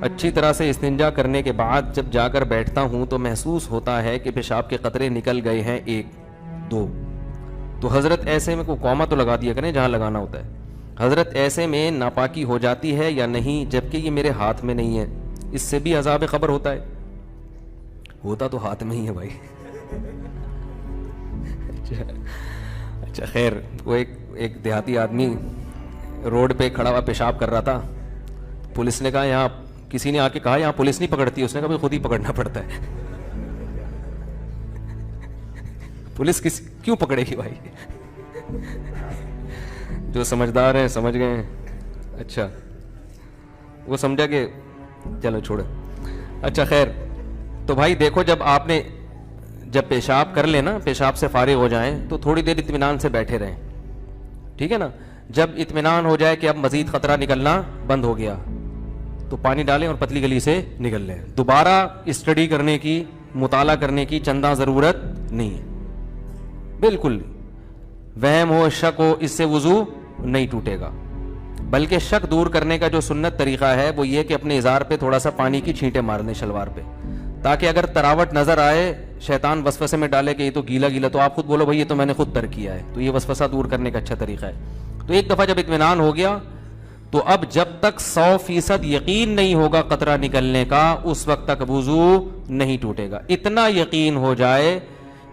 اچھی طرح سے استنجا کرنے کے بعد جب جا کر بیٹھتا ہوں تو محسوس ہوتا ہے کہ پیشاب کے قطرے نکل گئے ہیں 1 2. تو حضرت ایسے میں کوئی کوما تو لگا دیا کریں جہاں لگانا ہوتا ہے. حضرت ایسے میں ناپاکی ہو جاتی ہے یا نہیں، جبکہ یہ میرے ہاتھ میں نہیں ہے؟ اس سے بھی عذاب قبر ہوتا ہے؟ ہوتا تو ہاتھ میں ہی ہے بھائی. اچھا خیر، وہ ایک دیہاتی آدمی روڈ پہ کھڑا ہوا پیشاب کر رہا تھا. پولیس نے کہا یہاں، کسی نے آ کے کہا یہاں پولیس نہیں پکڑتی. اس نے کہا خود ہی پکڑنا پڑتا ہے. پولیس کیوں پکڑے گی بھائی؟ جو سمجھدار ہیں سمجھ گئے ہیں. اچھا وہ سمجھا کہ چلو چھوڑے. اچھا خیر، تو بھائی دیکھو، جب پیشاب کر لیں نا، پیشاب سے فارغ ہو جائیں تو تھوڑی دیر اطمینان سے بیٹھے رہیں، ٹھیک ہے نا. جب اطمینان ہو جائے کہ اب مزید خطرہ نکلنا بند ہو گیا تو پانی ڈالیں اور پتلی گلی سے نکل لیں. دوبارہ اسٹڈی کرنے کی، مطالعہ کرنے کی چندہ ضرورت نہیں ہے، بالکل. وہم ہو، شک ہو، اس سے وضو نہیں ٹوٹے گا. بلکہ شک دور کرنے کا جو سنت طریقہ ہے وہ یہ کہ اپنے ازار پہ تھوڑا سا پانی کی چھینٹیں مار دیں شلوار پہ، تاکہ اگر تراوٹ نظر آئے، شیطان وسوسے میں ڈالے کہ یہ تو گیلا گیلا، تو آپ خود بولو بھائی یہ تو میں نے خود ترک کیا ہے. تو یہ وسوسہ دور کرنے کا اچھا طریقہ ہے. تو ایک دفعہ جب اطمینان ہو گیا تو اب جب تک 100% یقین نہیں ہوگا قطرہ نکلنے کا، اس وقت تک وضو نہیں ٹوٹے گا. اتنا یقین ہو جائے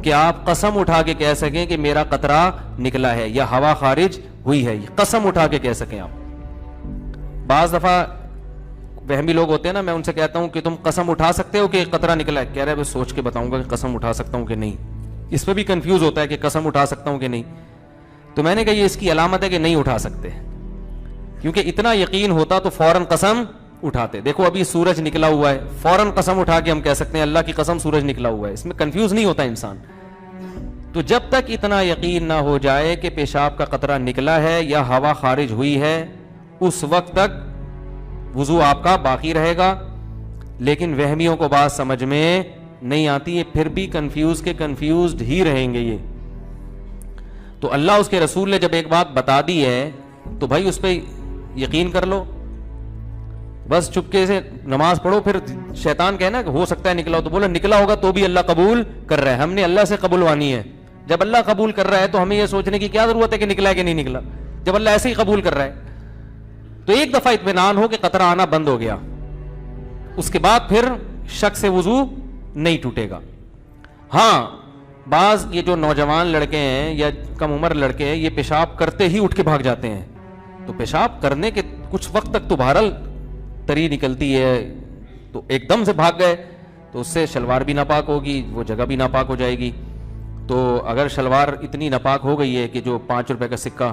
کہ آپ قسم اٹھا کے کہہ سکیں کہ میرا قطرہ نکلا ہے یا ہوا خارج ہوئی ہے، قسم اٹھا کے کہہ سکیں آپ. بعض دفعہ وہمی لوگ ہوتے ہیں نا، میں ان سے کہتا ہوں کہ تم قسم اٹھا سکتے ہو کہ قطرہ نکلا ہے؟ کہہ رہے بس سوچ کے بتاؤں گا کہ قسم اٹھا سکتا ہوں کہ نہیں. اس پہ بھی کنفیوز ہوتا ہے کہ قسم اٹھا سکتا ہوں کہ نہیں. تو میں نے کہا یہ اس کی علامت ہے کہ نہیں اٹھا سکتے، کیونکہ اتنا یقین ہوتا تو فوراً قسم اٹھاتے. دیکھو ابھی سورج نکلا ہوا ہے، فوراً قسم اٹھا کے ہم کہہ سکتے ہیں اللہ کی قسم سورج نکلا ہوا ہے. اس میں کنفیوز نہیں ہوتا انسان. تو جب تک اتنا یقین نہ ہو جائے کہ پیشاب کا قطرہ نکلا ہے یا ہوا خارج ہوئی ہے، اس وقت تک وضو آپ کا باقی رہے گا. لیکن وہمیوں کو بات سمجھ میں نہیں آتی ہے، پھر بھی کنفیوزڈ ہی رہیں گے یہ. تو اللہ اس کے رسول نے جب ایک بات بتا دی ہے تو بھائی اس پہ یقین کر لو، بس چپکے سے نماز پڑھو. پھر شیطان کہنا کہ ہو سکتا ہے نکلا ہو، تو بولو نکلا ہوگا تو بھی اللہ قبول کر رہا ہے. ہم نے اللہ سے قبولوانی ہے. جب اللہ قبول کر رہا ہے تو ہمیں یہ سوچنے کی کیا ضرورت ہے کہ نکلا ہے کہ نہیں نکلا، جب اللہ ایسے ہی قبول کر رہا ہے. تو ایک دفعہ اطمینان ہو کہ قطرہ آنا بند ہو گیا، اس کے بعد پھر شک سے وضو نہیں ٹوٹے گا. ہاں بعض یہ جو نوجوان لڑکے ہیں یا کم عمر لڑکے ہیں، یہ پیشاب کرتے ہی اٹھ کے بھاگ جاتے ہیں. تو پیشاب کرنے کے کچھ وقت تک تو بہرحال تری نکلتی ہے، تو ایک دم سے بھاگ گئے تو اس سے شلوار بھی ناپاک ہوگی، وہ جگہ بھی ناپاک ہو جائے گی. تو اگر شلوار اتنی ناپاک ہو گئی ہے کہ جو 5 روپے کا سکہ،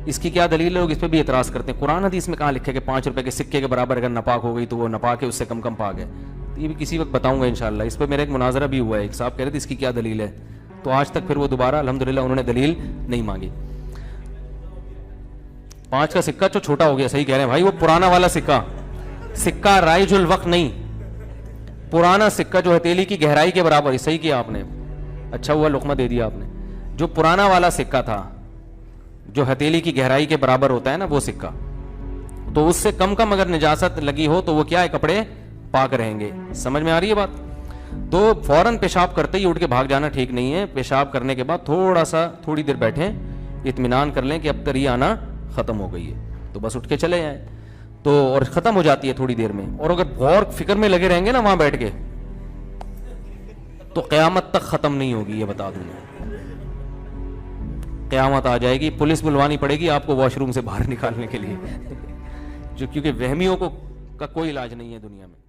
اس کی کیا دلیل ہے؟ لوگ اس پہ بھی اعتراض کرتے ہیں. قرآن حدیث میں کہاں لکھا ہے کہ 5 روپے کے سکے کے برابر اگر ناپاک ہو گئی تو وہ ناپاک ہے، اس سے کم پاک ہے. تو یہ بھی کسی وقت بتاؤں گا انشاءاللہ. اس پہ میرا ایک مناظرہ بھی ہوا ہے، ایک صاحب کہہ رہے تھے اس کی کیا دلیل ہے، تو آج تک پھر وہ دوبارہ الحمدللہ انہوں نے دلیل نہیں مانگی. 5 کا سکہ جو چھوٹا ہو گیا، صحیح کہہ رہے ہیں بھائی، وہ پرانا والا سکہ رائج الوقت نہیں، پرانا سکہ جو ہتھیلی کی گہرائی کے برابر ہے. صحیح کیا آپ نے، اچھا ہوا لقمہ دے دیا آپ نے. جو پرانا والا سکہ تھا جو ہتھیلی کی گہرائی کے برابر ہوتا ہے نا، وہ سکہ، تو اس سے کم اگر نجاست لگی ہو تو وہ کیا ہے، کپڑے پاک رہیں گے. سمجھ میں آ رہی ہے بات؟ تو فوراً پیشاب کرتے ہی اٹھ کے بھاگ جانا ٹھیک نہیں ہے. پیشاب کرنے کے بعد تھوڑی دیر بیٹھیں، اطمینان کر لیں کہ اب تری آنا ختم ہو گئی ہے، تو بس اٹھ کے چلے جائیں. تو اور ختم ہو جاتی ہے تھوڑی دیر میں. اور اگر غور فکر میں لگے رہیں گے نا وہاں بیٹھ کے، تو قیامت تک ختم نہیں ہوگی. یہ بتا دوں میں، قیامت آ جائے گی، پولیس بلوانی پڑے گی آپ کو واش روم سے باہر نکالنے کے لیے. کیونکہ وہمیوں کا کوئی علاج نہیں ہے دنیا میں.